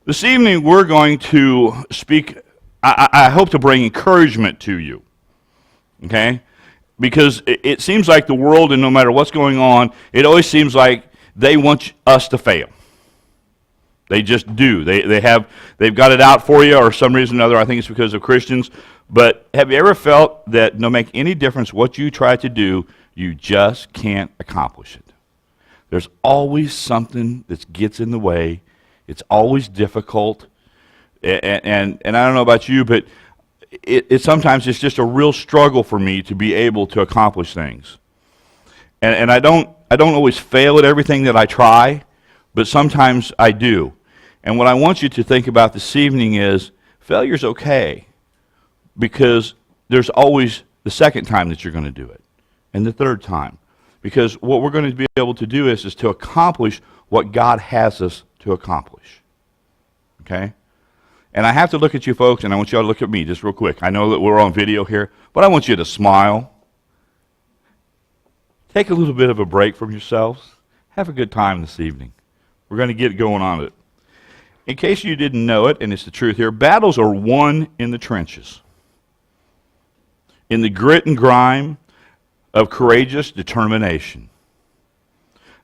This evening we're going to speak, I hope to bring encouragement to you, okay? Because it seems like the world, and no matter what's going on, it always seems like they want us to fail. They just do. They've got it out for you, or some reason or another. I think it's because of Christians. But have you ever felt that no make any difference what you try to do, you just can't accomplish it? There's always something that gets in the way. It's always difficult. And I don't know about you, but it sometimes it's just a real struggle for me to be able to accomplish things. And I don't always fail at everything that I try, but sometimes I do. And what I want you to think about this evening is failure's okay, because there's always the second time that you're going to do it, and the third time. Because what we're going to be able to do is to accomplish what God has us to accomplish. Okay? And I have to look at you folks, and I want you all to look at me just real quick. I know that we're on video here, but I want you to smile. Take a little bit of a break from yourselves. Have a good time this evening. We're going to get going on it. In case you didn't know it, and it's the truth here, battles are won in the trenches. In the grit and grime of courageous determination.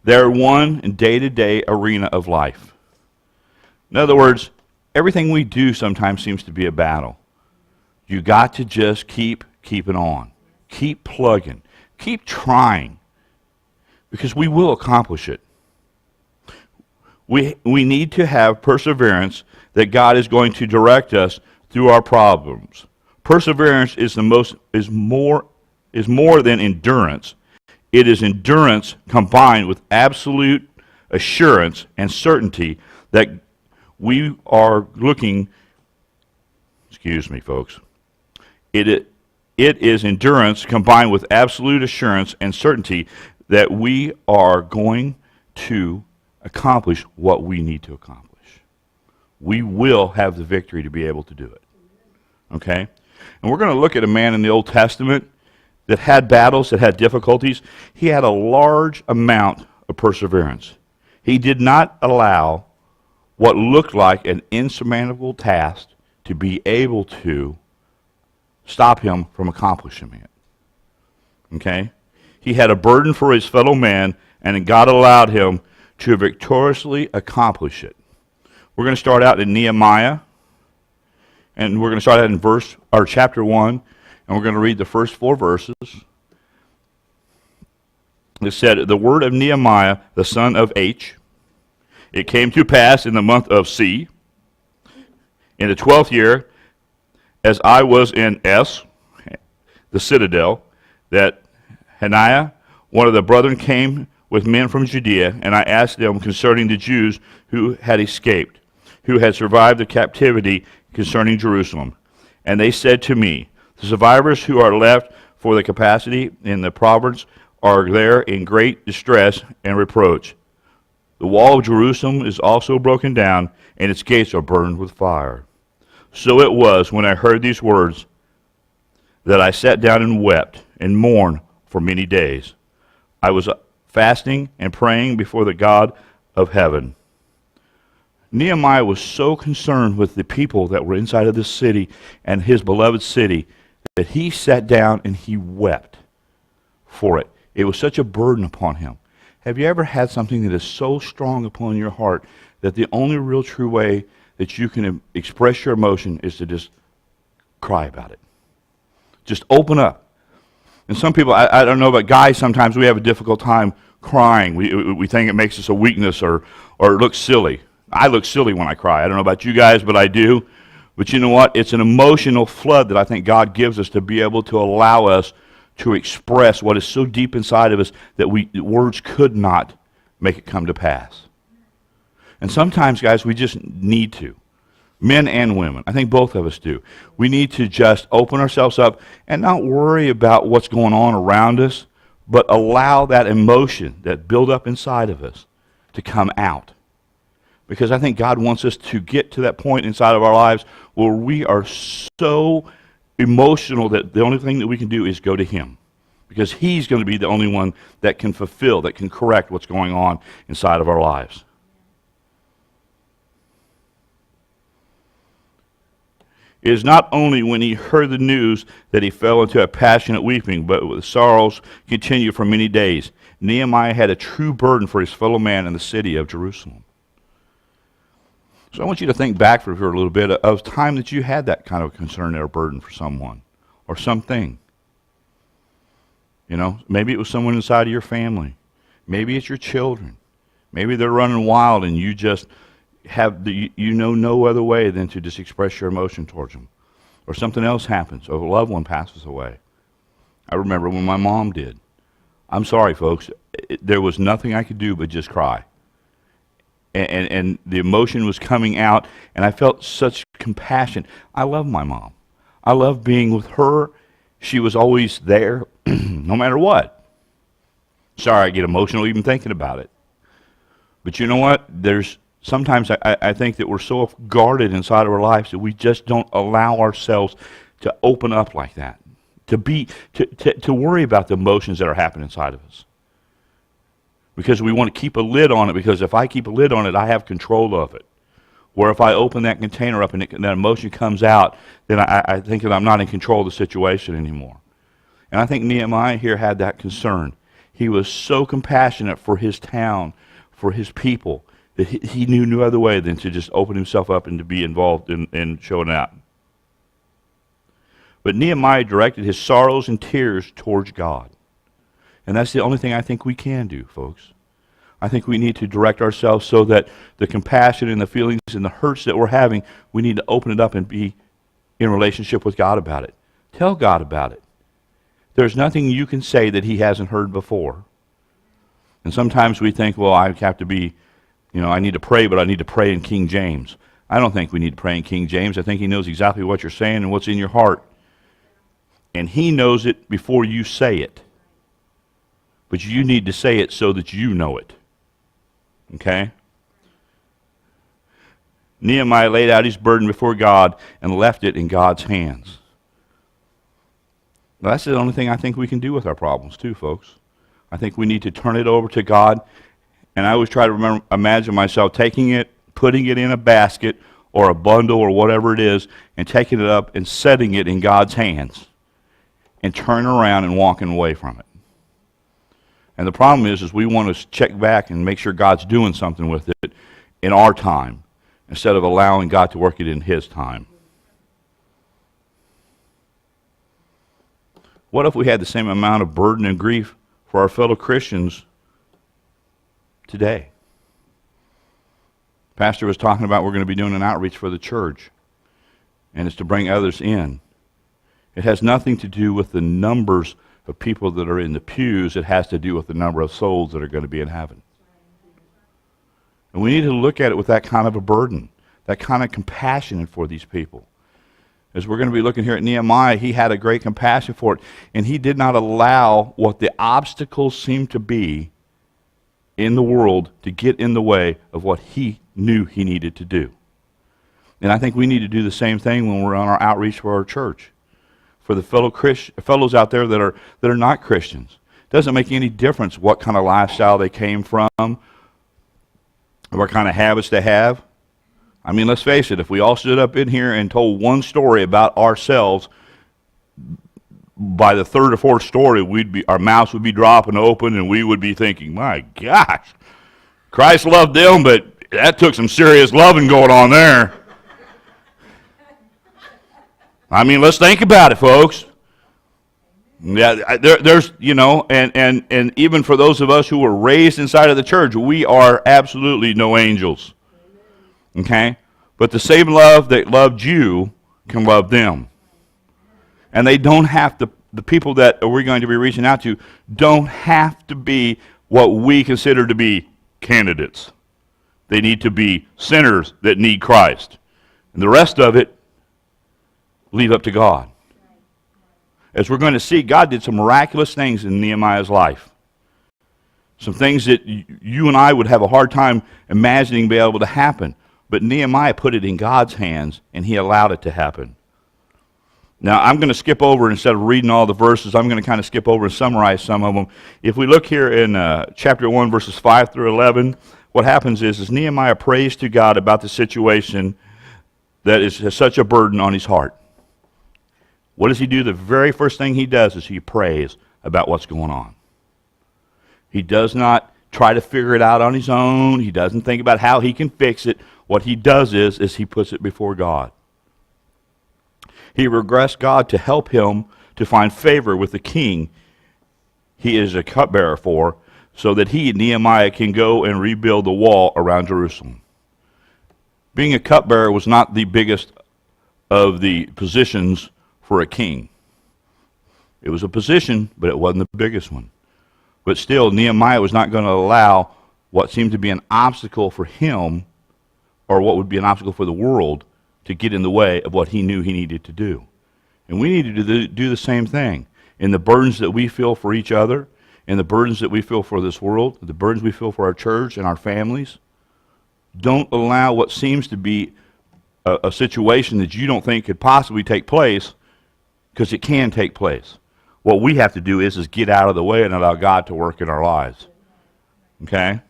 They're won in day-to-day arena of life. In other words, everything we do sometimes seems to be a battle. You got to just keep keeping on. Keep plugging. Keep trying. Because we will accomplish it. We need to have perseverance that God is going to direct us through our problems. Perseverance is more than endurance. It is endurance combined with absolute assurance and certainty that we are looking, excuse me, folks. It is endurance combined with absolute assurance and certainty that we are going to accomplish what we need to accomplish. We will have the victory to be able to do it. Okay? And we're going to look at a man in the Old Testament that had battles, that had difficulties. He had a large amount of perseverance. He did not allow what looked like an insurmountable task to be able to stop him from accomplishing it. Okay? He had a burden for his fellow man, and God allowed him to victoriously accomplish it. We're going to start out in Nehemiah, and we're going to start out in chapter 1, and we're going to read the first 4 verses. It said, "The word of Nehemiah, the son of H, it came to pass in the month of C, in the 12th year, as I was in S, the citadel, that Hananiah, one of the brethren, came with men from Judea, and I asked them concerning the Jews who had escaped, who had survived the captivity concerning Jerusalem. And they said to me, the survivors who are left for the capacity in the province are there in great distress and reproach. The wall of Jerusalem is also broken down, and its gates are burned with fire. So it was, when I heard these words, that I sat down and wept and mourned for many days. I was fasting and praying before the God of heaven." Nehemiah was so concerned with the people that were inside of this city and his beloved city that he sat down and he wept for it. It was such a burden upon him. Have you ever had something that is so strong upon your heart that the only real true way that you can express your emotion is to just cry about it? Just open up. And some people, I don't know about guys, sometimes we have a difficult time crying. We think it makes us a weakness or it looks silly. I look silly when I cry. I don't know about you guys, but I do. But you know what? It's an emotional flood that I think God gives us to be able to allow us to express what is so deep inside of us that words could not make it come to pass. And sometimes, guys, we just need to. Men and women. I think both of us do. We need to just open ourselves up and not worry about what's going on around us, but allow that emotion that build up inside of us to come out. Because I think God wants us to get to that point inside of our lives where we are so emotional that the only thing that we can do is go to Him. Because He's going to be the only one that can fulfill, that can correct what's going on inside of our lives. It is not only when he heard the news that he fell into a passionate weeping, but the sorrows continued for many days. Nehemiah had a true burden for his fellow man in the city of Jerusalem. So I want you to think back for a little bit of time that you had that kind of concern or burden for someone or something. You know, maybe it was someone inside of your family. Maybe it's your children. Maybe they're running wild and you just have no other way than to just express your emotion towards them. Or something else happens, or a loved one passes away. I remember when my mom did. I'm sorry, folks. There was nothing I could do but just cry. And the emotion was coming out, and I felt such compassion. I love my mom. I love being with her. She was always there, no matter what. Sorry, I get emotional even thinking about it. But you know what? Sometimes I think that we're so guarded inside of our lives that we just don't allow ourselves to open up like that, to worry about the emotions that are happening inside of us. Because we want to keep a lid on it, because if I keep a lid on it, I have control of it. Where if I open that container up and that emotion comes out, then I think that I'm not in control of the situation anymore. And I think Nehemiah here had that concern. He was so compassionate for his town, for his people, that he knew no other way than to just open himself up and to be involved in showing out. But Nehemiah directed his sorrows and tears towards God. And that's the only thing I think we can do, folks. I think we need to direct ourselves so that the compassion and the feelings and the hurts that we're having, we need to open it up and be in relationship with God about it. Tell God about it. There's nothing you can say that he hasn't heard before. And sometimes we think, well, I have to be, I need to pray, but I need to pray in King James. I don't think we need to pray in King James. I think he knows exactly what you're saying and what's in your heart. And he knows it before you say it. But you need to say it so that you know it. Okay? Nehemiah laid out his burden before God and left it in God's hands. Now, that's the only thing I think we can do with our problems too, folks. I think we need to turn it over to God. And I always try to imagine myself taking it, putting it in a basket or a bundle or whatever it is, and taking it up and setting it in God's hands and turning around and walking away from it. And the problem is we want to check back and make sure God's doing something with it in our time instead of allowing God to work it in his time. What if we had the same amount of burden and grief for our fellow Christians today? Pastor was talking about we're going to be doing an outreach for the church, and it's to bring others in. It has nothing to do with the numbers of people that are in the pews. It has to do with the number of souls that are going to be in heaven. And we need to look at it with that kind of a burden, that kind of compassion for these people. As we're going to be looking here at Nehemiah, he had a great compassion for it, and he did not allow what the obstacles seemed to be in the world to get in the way of what he knew he needed to do. And I think we need to do the same thing when we're on our outreach for our church. For the fellows out there that are not Christians. It doesn't make any difference what kind of lifestyle they came from, what kind of habits they have. I mean, let's face it, if we all stood up in here and told one story about ourselves, by the third or fourth story, our mouths would be dropping open and we would be thinking, my gosh, Christ loved them, but that took some serious loving going on there. I mean, let's think about it, folks. Yeah, there's, and even for those of us who were raised inside of the church, we are absolutely no angels. Okay? But the same love that loved you can love them. And they don't have to, the people that we're going to be reaching out to don't have to be what we consider to be candidates. They need to be sinners that need Christ. And the rest of it, leave up to God. As we're going to see, God did some miraculous things in Nehemiah's life. Some things that you and I would have a hard time imagining be able to happen. But Nehemiah put it in God's hands, and he allowed it to happen. Now, I'm going to skip over, instead of reading all the verses, I'm going to kind of skip over and summarize some of them. If we look here in chapter 1, verses 5 through 11, what happens is Nehemiah prays to God about the situation that has such a burden on his heart. What does he do? The very first thing he does is he prays about what's going on. He does not try to figure it out on his own. He doesn't think about how he can fix it. What he does is he puts it before God. He requests God to help him to find favor with the king he is a cupbearer for, so that he, Nehemiah, can go and rebuild the wall around Jerusalem. Being a cupbearer was not the biggest of the positions for a king. It was a position, but it wasn't the biggest one. But still, Nehemiah was not going to allow what seemed to be an obstacle for him, or what would be an obstacle for the world, to get in the way of what he knew he needed to do. And we need to do the same thing. In the burdens that we feel for each other, in the burdens that we feel for this world, the burdens we feel for our church and our families, don't allow what seems to be a situation that you don't think could possibly take place, because it can take place. What we have to do is get out of the way and allow God to work in our lives. Okay?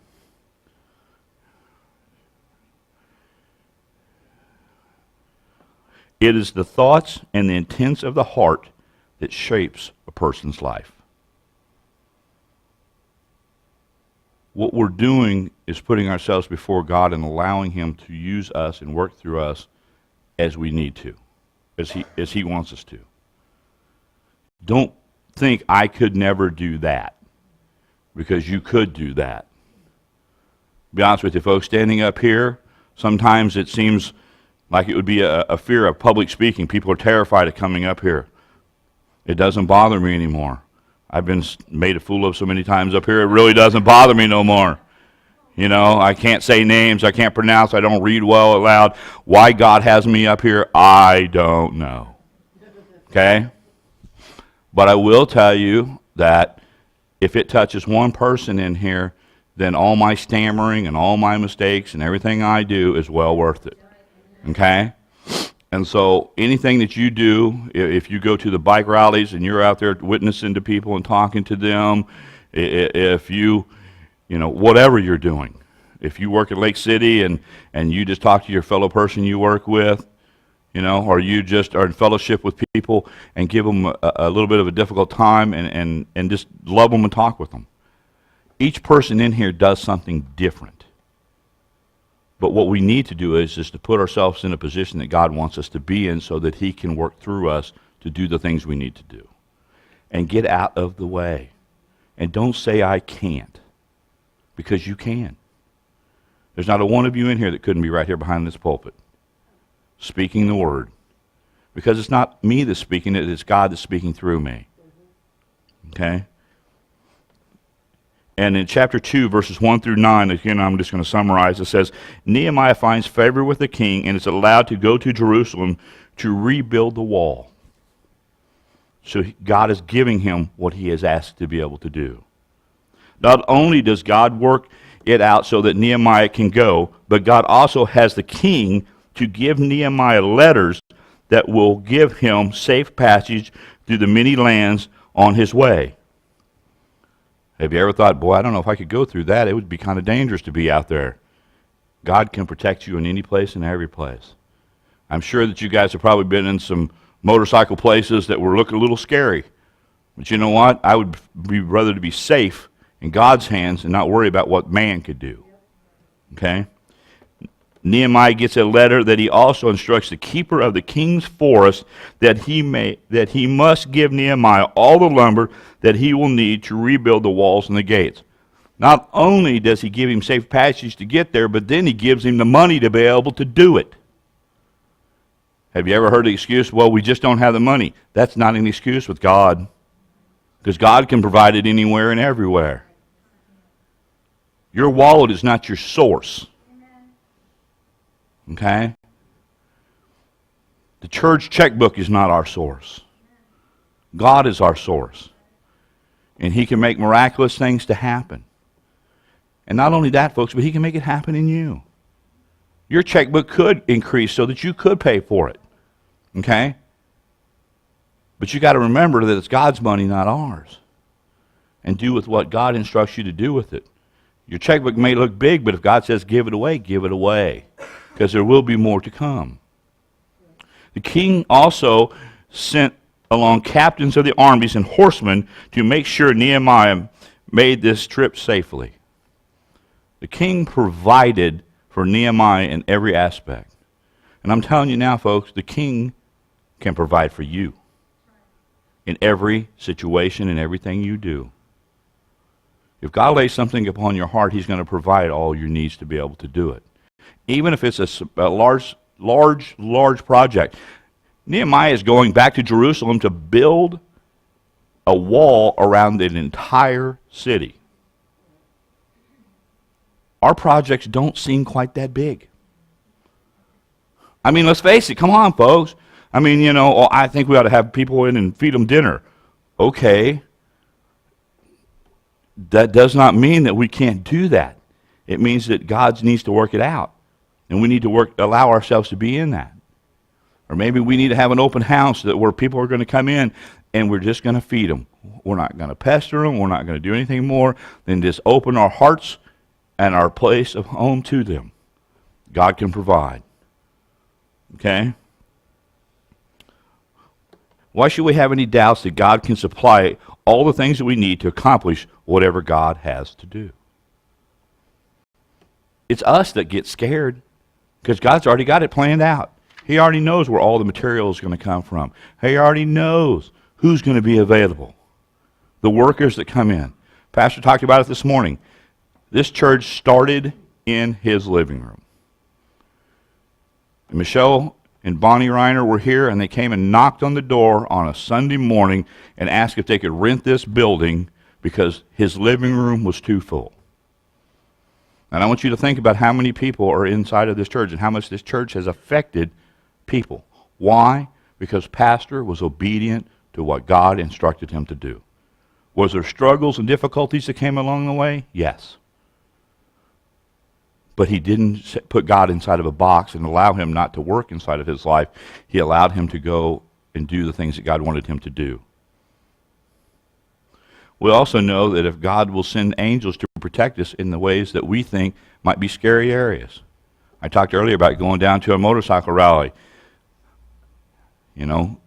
It is the thoughts and the intents of the heart that shapes a person's life. What we're doing is putting ourselves before God and allowing him to use us and work through us as we need to, as he wants us to. Don't think I could never do that, because you could do that. To be honest with you, folks, standing up here, sometimes it seems like it would be a fear of public speaking. People are terrified of coming up here. It doesn't bother me anymore. I've been made a fool of so many times up here, it really doesn't bother me no more. You know, I can't say names, I can't pronounce, I don't read well aloud. Why God has me up here, I don't know. Okay? But I will tell you that if it touches one person in here, then all my stammering and all my mistakes and everything I do is well worth it. Okay? And so anything that you do, if you go to the bike rallies and you're out there witnessing to people and talking to them, if you whatever you're doing, if you work at Lake City and you just talk to your fellow person you work with, or you just are in fellowship with people and give them a little bit of a difficult time and just love them and talk with them. Each person in here does something different. But what we need to do is to put ourselves in a position that God wants us to be in, so that he can work through us to do the things we need to do. And get out of the way. And don't say I can't, because you can. There's not a one of you in here that couldn't be right here behind this pulpit, speaking the word. Because it's not me that's speaking it, it's God that's speaking through me. Okay? And in chapter 2, verses 1 through 9, again, I'm just going to summarize. It says, Nehemiah finds favor with the king and is allowed to go to Jerusalem to rebuild the wall. So God is giving him what he has asked to be able to do. Not only does God work it out so that Nehemiah can go, but God also has the king to give Nehemiah letters that will give him safe passage through the many lands on his way. Have you ever thought, boy, I don't know if I could go through that. It would be kind of dangerous to be out there. God can protect you in any place and every place. I'm sure that you guys have probably been in some motorcycle places that were looking a little scary. But you know what? I would be rather to be safe in God's hands and not worry about what man could do. Okay? Nehemiah gets a letter that he also instructs the keeper of the king's forest that he must give Nehemiah all the lumber that he will need to rebuild the walls and the gates. Not only does he give him safe passage to get there, but then he gives him the money to be able to do it. Have you ever heard the excuse, well, we just don't have the money? That's not an excuse with God, because God can provide it anywhere and everywhere. Your wallet is not your source. Okay? The church checkbook is not our source. God is our source. And he can make miraculous things to happen. And not only that, folks, but he can make it happen in you. Your checkbook could increase so that you could pay for it. Okay? But you got to remember that it's God's money, not ours. And do with what God instructs you to do with it. Your checkbook may look big, but if God says give it away, give it away. Because there will be more to come. The king also sent along captains of the armies and horsemen to make sure Nehemiah made this trip safely. The king provided for Nehemiah in every aspect. And I'm telling you now, folks, the king can provide for you in every situation and everything you do. If God lays something upon your heart, he's going to provide all your needs to be able to do it. Even if it's a large project. Nehemiah is going back to Jerusalem to build a wall around an entire city. Our projects don't seem quite that big. I mean, let's face it. Come on, folks. I mean, I think we ought to have people in and feed them dinner. Okay. That does not mean that we can't do that. It means that God needs to work it out. And we need to allow ourselves to be in that. Or maybe we need to have an open house where people are going to come in and we're just going to feed them. We're not going to pester them. We're not going to do anything more than just open our hearts and our place of home to them. God can provide. Okay? Why should we have any doubts that God can supply all the things that we need to accomplish whatever God has to do? It's us that get scared because God's already got it planned out. He already knows where all the material is going to come from. He already knows who's going to be available. The workers that come in. Pastor talked about it this morning. This church started in his living room. And Michelle and Bonnie Reiner were here, and they came and knocked on the door on a Sunday morning and asked if they could rent this building because his living room was too full. And I want you to think about how many people are inside of this church and how much this church has affected people. Why? Because Pastor was obedient to what God instructed him to do. Was there struggles and difficulties that came along the way? Yes. But he didn't put God inside of a box and allow him not to work inside of his life. He allowed him to go and do the things that God wanted him to do. We also know that if God will send angels to protect us in the ways that we think might be scary areas. I talked earlier about going down to a motorcycle rally,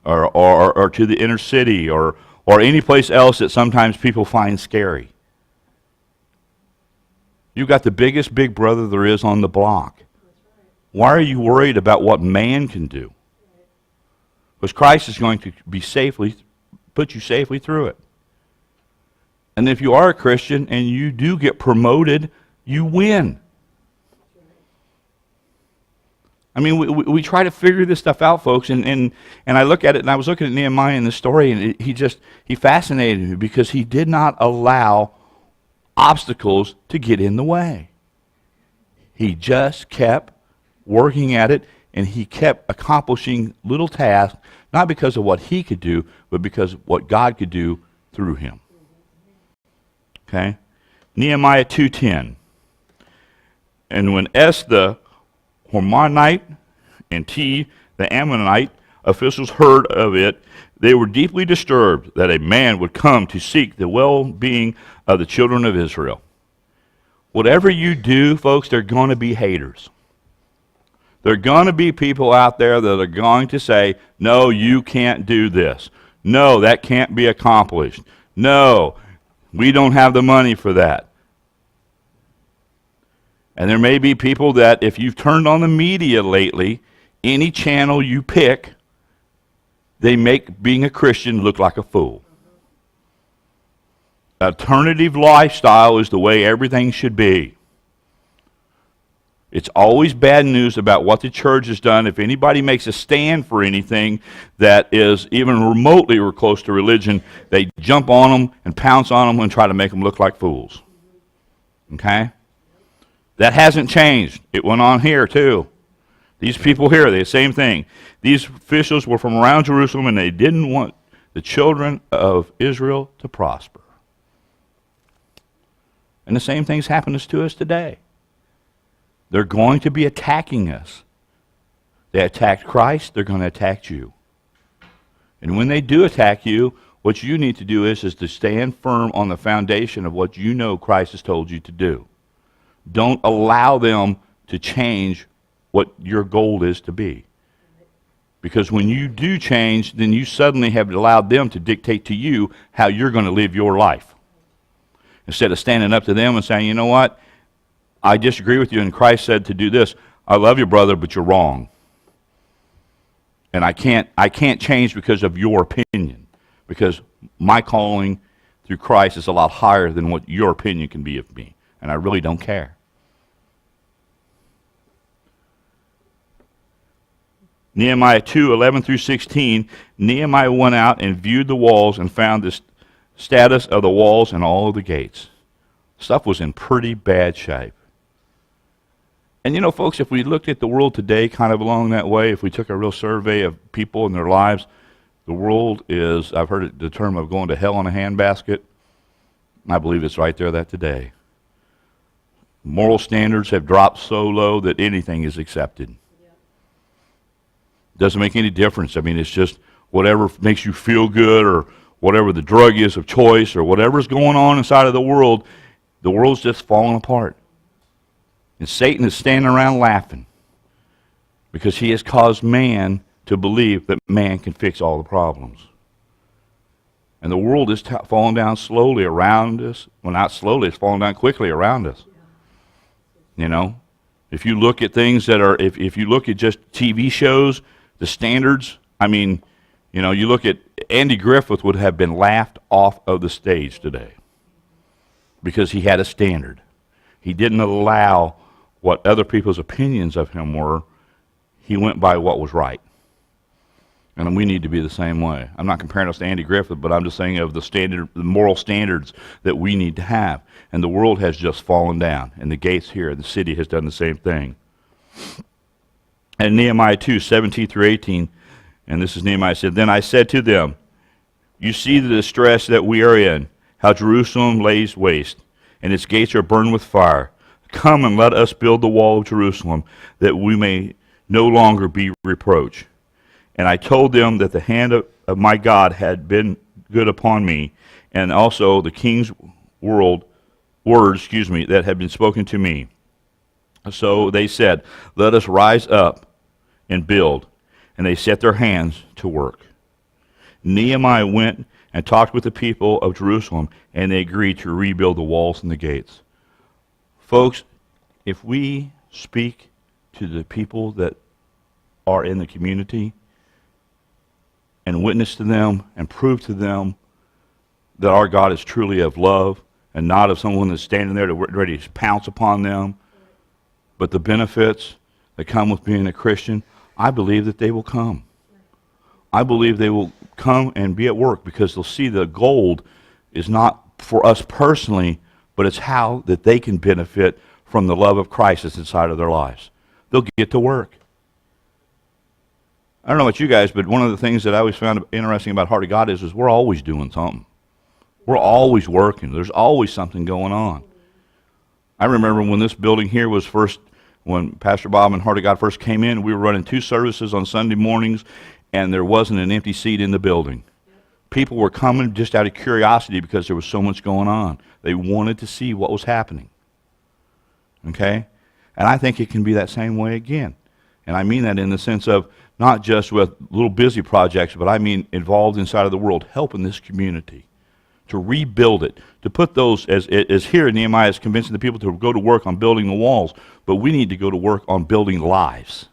or to the inner city, or any place else that sometimes people find scary. You've got the biggest big brother there is on the block. Why are you worried about what man can do? Because Christ is going to put you safely through it. And if you are a Christian and you do get promoted, you win. I mean, we try to figure this stuff out, folks, and I look at it, and I was looking at Nehemiah in the story, and he fascinated me because he did not allow obstacles to get in the way. He just kept working at it, and he kept accomplishing little tasks, not because of what he could do, but because of what God could do through him. Okay? Nehemiah 2:10. And when the Hormonite and the Ammonite officials heard of it, they were deeply disturbed that a man would come to seek the well-being of the children of Israel. Whatever you do, folks, there are going to be haters. There are going to be people out there that are going to say, no, you can't do this. No, that can't be accomplished. No, we don't have the money for that. And there may be people that if you've turned on the media lately, any channel you pick, they make being a Christian look like a fool. Alternative lifestyle is the way everything should be. It's always bad news about what the church has done. If anybody makes a stand for anything that is even remotely or close to religion, they jump on them and pounce on them and try to make them look like fools. Okay? That hasn't changed. It went on here too. These people here, the same thing. These officials were from around Jerusalem and they didn't want the children of Israel to prosper. And the same thing's happened to us today. They're going to be attacking us. They attacked Christ, they're going to attack you. And when they do attack you, what you need to do is to stand firm on the foundation of what you know Christ has told you to do. Don't allow them to change what your goal is to be. Because when you do change, then you suddenly have allowed them to dictate to you how you're going to live your life. Instead of standing up to them and saying, you know what, I disagree with you, and Christ said to do this. I love you, brother, but you're wrong. And I can't change because of your opinion, because my calling through Christ is a lot higher than what your opinion can be of me, and I really don't care. Nehemiah 2:11 through 16, Nehemiah went out and viewed the walls and found the status of the walls and all of the gates. Stuff was in pretty bad shape. And you know, folks, if we looked at the world today kind of along that way, if we took a real survey of people and their lives, the world is, I've heard it, the term of going to hell in a handbasket. I believe it's right there that today. Moral standards have dropped so low that anything is accepted. Doesn't make any difference. I mean, it's just whatever makes you feel good, or whatever the drug is of choice, or whatever's going on inside of the world's just falling apart. And Satan is standing around laughing because he has caused man to believe that man can fix all the problems. And the world is falling down slowly around us. Well, not slowly, it's falling down quickly around us. You know, if you look at things that are, if you look at just TV shows, the standards, I mean, you know, you look at Andy Griffith would have been laughed off of the stage today because he had a standard. He didn't allow what other people's opinions of him were. He went by what was right. And we need to be the same way. I'm not comparing us to Andy Griffith, but I'm just saying of the moral standards that we need to have. And the world has just fallen down. And the gates here, the city has done the same thing. And Nehemiah 2:17 through 18, and this is Nehemiah said, Then I said to them, You see the distress that we are in, how Jerusalem lays waste, and its gates are burned with fire. Come and let us build the wall of Jerusalem, that we may no longer be reproached. And I told them that the hand of my God had been good upon me, and also the king's words that had been spoken to me. So they said, Let us rise up and build. And they set their hands to work. Nehemiah went and talked with the people of Jerusalem, and they agreed to rebuild the walls and the gates. Folks, if we speak to the people that are in the community and witness to them and prove to them that our God is truly of love and not of someone that's standing there ready to pounce upon them, but the benefits that come with being a Christian, I believe that they will come. I believe they will come and be at work because they'll see the gold is not for us personally, but it's how that they can benefit from the love of Christ that's inside of their lives. They'll get to work. I don't know about you guys, but one of the things that I always found interesting about Heart of God is we're always doing something. We're always working. There's always something going on. I remember when this building here was first, when Pastor Bob and Heart of God first came in, we were running 2 services on Sunday mornings, and there wasn't an empty seat in the building. People were coming just out of curiosity because there was so much going on. They wanted to see what was happening. Okay? And I think it can be that same way again. And I mean that in the sense of not just with little busy projects, but I mean involved inside of the world, helping this community to rebuild it, to put those, as here Nehemiah is convincing the people to go to work on building the walls, but we need to go to work on building lives,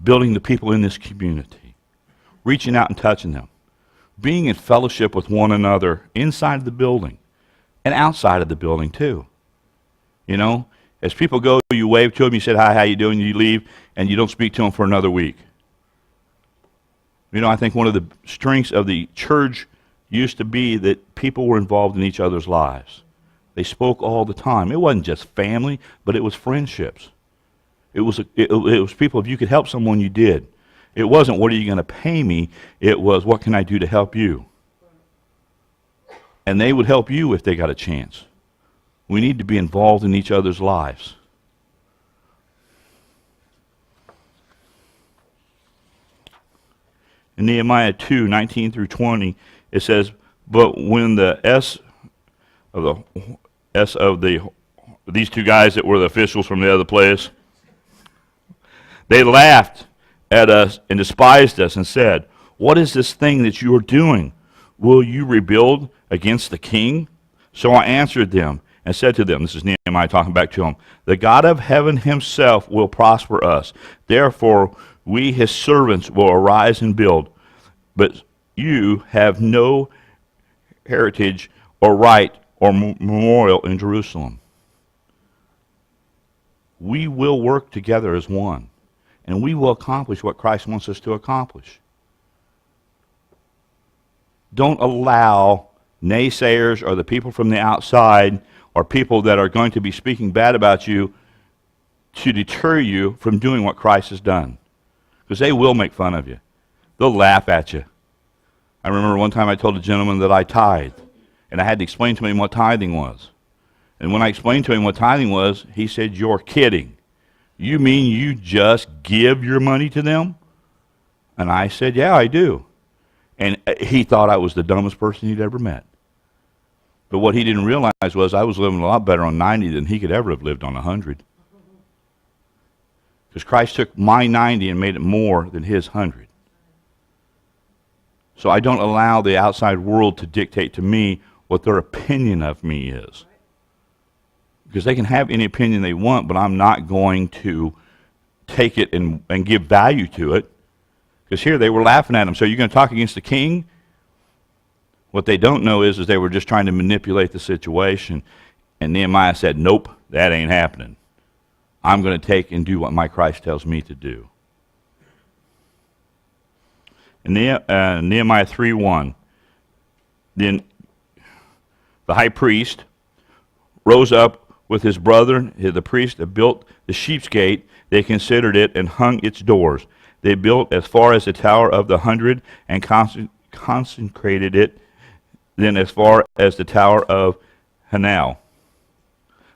building the people in this community, reaching out and touching them, being in fellowship with one another inside of the building and outside of the building too. You know, as people go, you wave to them, you say, hi, how you doing, you leave, and you don't speak to them for another week. You know, I think one of the strengths of the church used to be that people were involved in each other's lives. They spoke all the time. It wasn't just family, but it was friendships. It was people, if you could help someone, you did. It wasn't, what are you going to pay me? It was, what can I do to help you? And they would help you if they got a chance. We need to be involved in each other's lives. In Nehemiah 2:19 through 20, it says, But when the these 2 guys that were the officials from the other place, they laughed at us and despised us and said, "What is this thing that you are doing? Will you rebuild against the king?" So I answered them and said to them, this is Nehemiah talking back to him, "The God of heaven himself will prosper us. Therefore, we his servants will arise and build. But you have no heritage or right or memorial in Jerusalem." We will work together as one, and we will accomplish what Christ wants us to accomplish. Don't allow naysayers or the people from the outside or people that are going to be speaking bad about you to deter you from doing what Christ has done. Because they will make fun of you. They'll laugh at you. I remember one time I told a gentleman that I tithed, and I had to explain to him what tithing was. And when I explained to him what tithing was, he said, "You're kidding. You mean you just give your money to them?" And I said, "Yeah, I do." And he thought I was the dumbest person he'd ever met. But what he didn't realize was I was living a lot better on 90 than he could ever have lived on 100. Because Christ took my 90 and made it more than his 100. So I don't allow the outside world to dictate to me what their opinion of me is. Because they can have any opinion they want, but I'm not going to take it and give value to it. Because here they were laughing at him. So you're going to talk against the king? What they don't know is they were just trying to manipulate the situation. And Nehemiah said, "Nope, that ain't happening. I'm going to take and do what my Christ tells me to do." In Nehemiah 3:1, then the high priest rose up with his brother, the priest, that built the sheep's gate. They considered it and hung its doors. They built as far as the Tower of the 100 and consecrated it, then as far as the Tower of Hanal.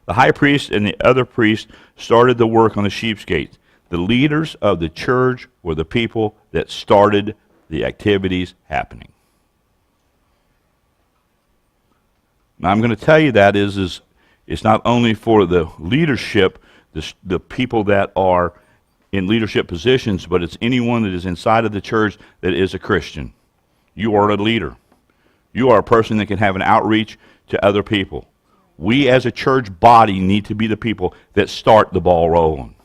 The high priest and the other priests started the work on the sheep's gate. The leaders of the church were the people that started the activities happening. Now I'm going to tell you that is it's not only for the leadership, the people that are in leadership positions, but it's anyone that is inside of the church that is a Christian. You are a leader. You are a person that can have an outreach to other people. We as a church body need to be the people that start the ball rolling.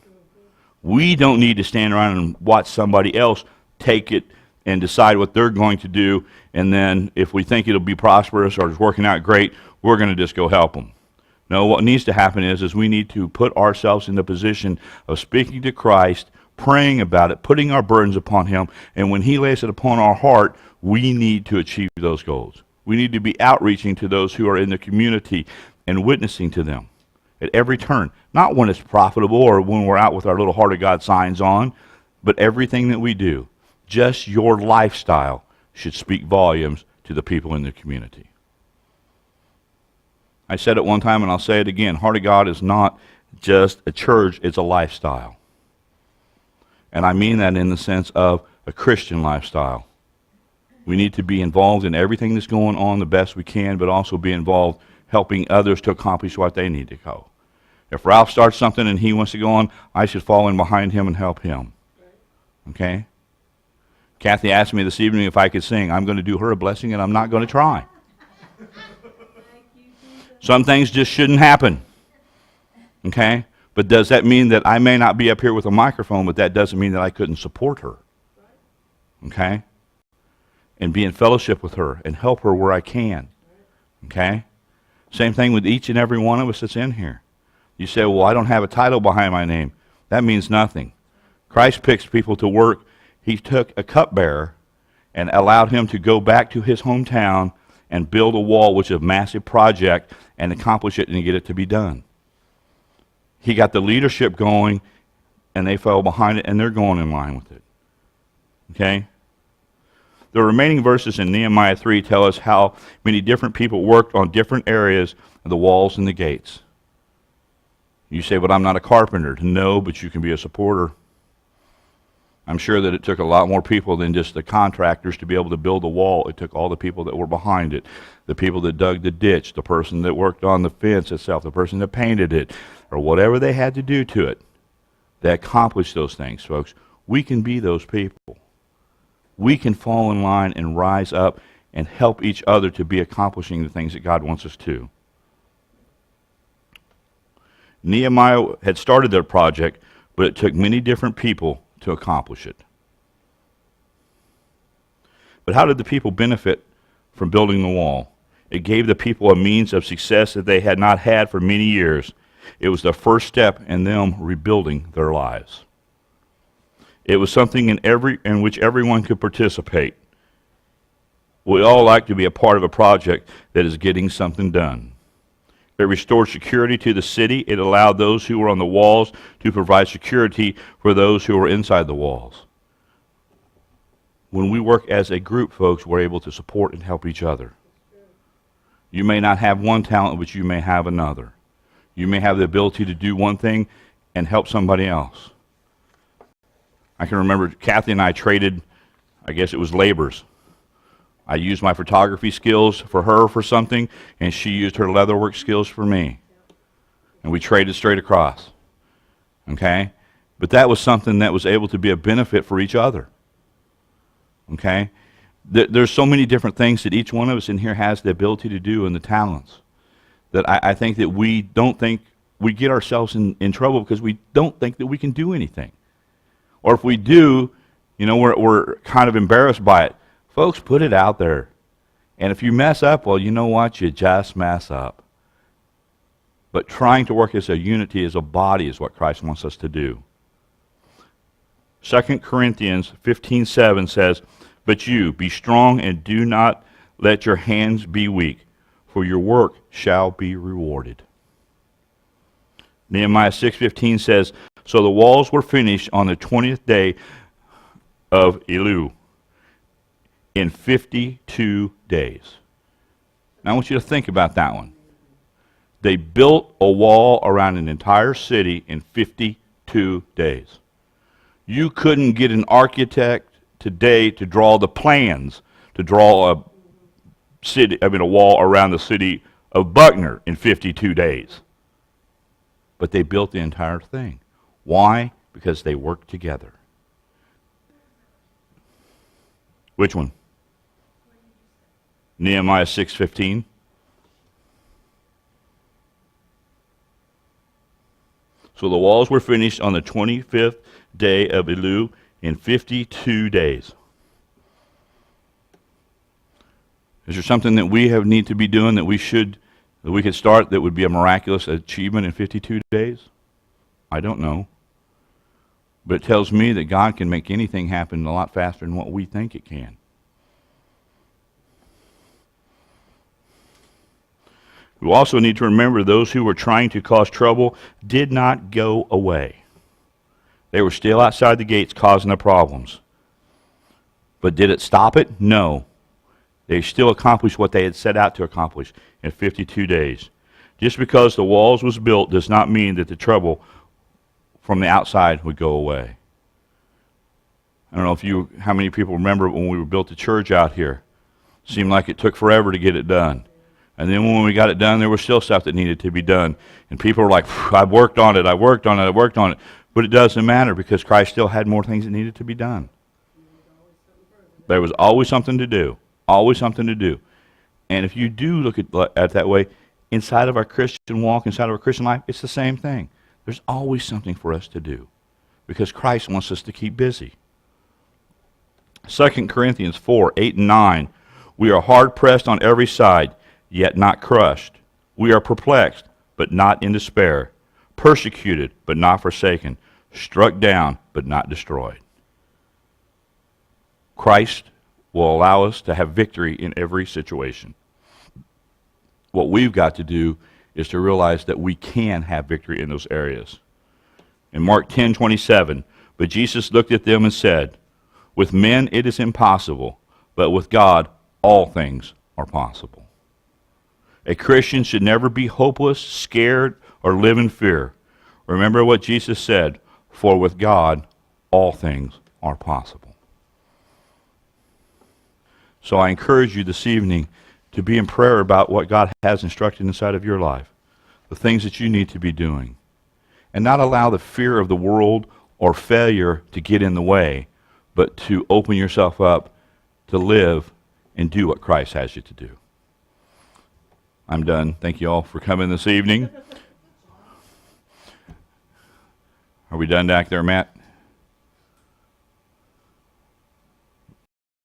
We don't need to stand around and watch somebody else take it and decide what they're going to do, and then if we think it'll be prosperous or it's working out great, we're going to just go help them. No, what needs to happen is we need to put ourselves in the position of speaking to Christ, praying about it, putting our burdens upon him, and when he lays it upon our heart, we need to achieve those goals. We need to be outreaching to those who are in the community and witnessing to them at every turn. Not when it's profitable or when we're out with our little Heart of God signs on, but everything that we do. Just your lifestyle should speak volumes to the people in the community. I said it one time and I'll say it again. Heart of God is not just a church, it's a lifestyle. And I mean that in the sense of a Christian lifestyle. We need to be involved in everything that's going on the best we can, but also be involved helping others to accomplish what they need to go. If Ralph starts something and he wants to go on, I should fall in behind him and help him. Okay? Kathy asked me this evening if I could sing. I'm going to do her a blessing and I'm not going to try. Some things just shouldn't happen. Okay? But does that mean that I may not be up here with a microphone, but that doesn't mean that I couldn't support her? Okay? And be in fellowship with her and help her where I can. Okay? Same thing with each and every one of us that's in here. You say, well, I don't have a title behind my name. That means nothing. Christ picks people to work. He took a cupbearer and allowed him to go back to his hometown and build a wall, which is a massive project, and accomplish it and get it to be done. He got the leadership going, and they fell behind it, and they're going in line with it. Okay? The remaining verses in Nehemiah 3 tell us how many different people worked on different areas of the walls and the gates. You say, but I'm not a carpenter. No, but you can be a supporter. I'm sure that it took a lot more people than just the contractors to be able to build a wall. It took all the people that were behind it, the people that dug the ditch, the person that worked on the fence itself, the person that painted it, or whatever they had to do to it. They accomplished those things, folks. we can be those people. We can fall in line and rise up and help each other to be accomplishing the things that God wants us to. Nehemiah had started their project, but it took many different people to accomplish it. But how did the people benefit from building the wall? It gave the people a means of success that they had not had for many years. It was the first step in them rebuilding their lives. It was something in which everyone could participate. We all like to be a part of a project that is getting something done. It restored security to the city. It allowed those who were on the walls to provide security for those who were inside the walls. When we work as a group, folks, we're able to support and help each other. You may not have one talent, but you may have another. You may have the ability to do one thing and help somebody else. I can remember Kathy and I traded, I guess it was labors. I used my photography skills for her for something, and she used her leatherwork skills for me. And we traded straight across. Okay? But that was something that was able to be a benefit for each other. Okay? There's so many different things that each one of us in here has the ability to do and the talents. That I think that we don't think, we get ourselves in trouble because we don't think that we can do anything. Or if we do, you know, we're kind of embarrassed by it. Folks, put it out there. And if you mess up, well, you know what? You just mess up. But trying to work as a unity, as a body, is what Christ wants us to do. 2 Corinthians 15:7 says, "But you, be strong and do not let your hands be weak, for your work shall be rewarded." Nehemiah 6:15 says, "So the walls were finished on the 20th day of Elul, in 52 days. Now I want you to think about that one. They built a wall around an entire city in 52 days. You couldn't get an architect today to draw the plans to draw a wall around the city of Buckner in 52 days. But they built the entire thing. Why? Because they worked together. Which one? Nehemiah 6:15. So the walls were finished on the 25th day of Elul in 52 days. Is there something that we need to be doing that we could start that would be a miraculous achievement in 52 days? I don't know. But it tells me that God can make anything happen a lot faster than what we think it can. We also need to remember those who were trying to cause trouble did not go away. They were still outside the gates causing the problems. But did it stop it? No. They still accomplished what they had set out to accomplish in 52 days. Just because the walls was built does not mean that the trouble from the outside would go away. I don't know how many people remember when we built the church out here. It seemed like it took forever to get it done. And then when we got it done, there was still stuff that needed to be done. And people were like, I've worked on it. But it doesn't matter because Christ still had more things that needed to be done. There was always something to do. Always something to do. And if you do look at it that way, inside of our Christian walk, inside of our Christian life, it's the same thing. There's always something for us to do because Christ wants us to keep busy. 2 Corinthians 4:8 and 9, "We are hard-pressed on every side, yet not crushed. We are perplexed, but not in despair. Persecuted, but not forsaken. Struck down, but not destroyed." Christ will allow us to have victory in every situation. What we've got to do is to realize that we can have victory in those areas. In Mark 10:27, "But Jesus looked at them and said, 'With men it is impossible, but with God all things are possible.'" A Christian should never be hopeless, scared, or live in fear. Remember what Jesus said, "For with God all things are possible." So I encourage you this evening to be in prayer about what God has instructed inside of your life, the things that you need to be doing, and not allow the fear of the world or failure to get in the way, but to open yourself up to live and do what Christ has you to do. I'm done. Thank you all for coming this evening. Are we done back there, Matt?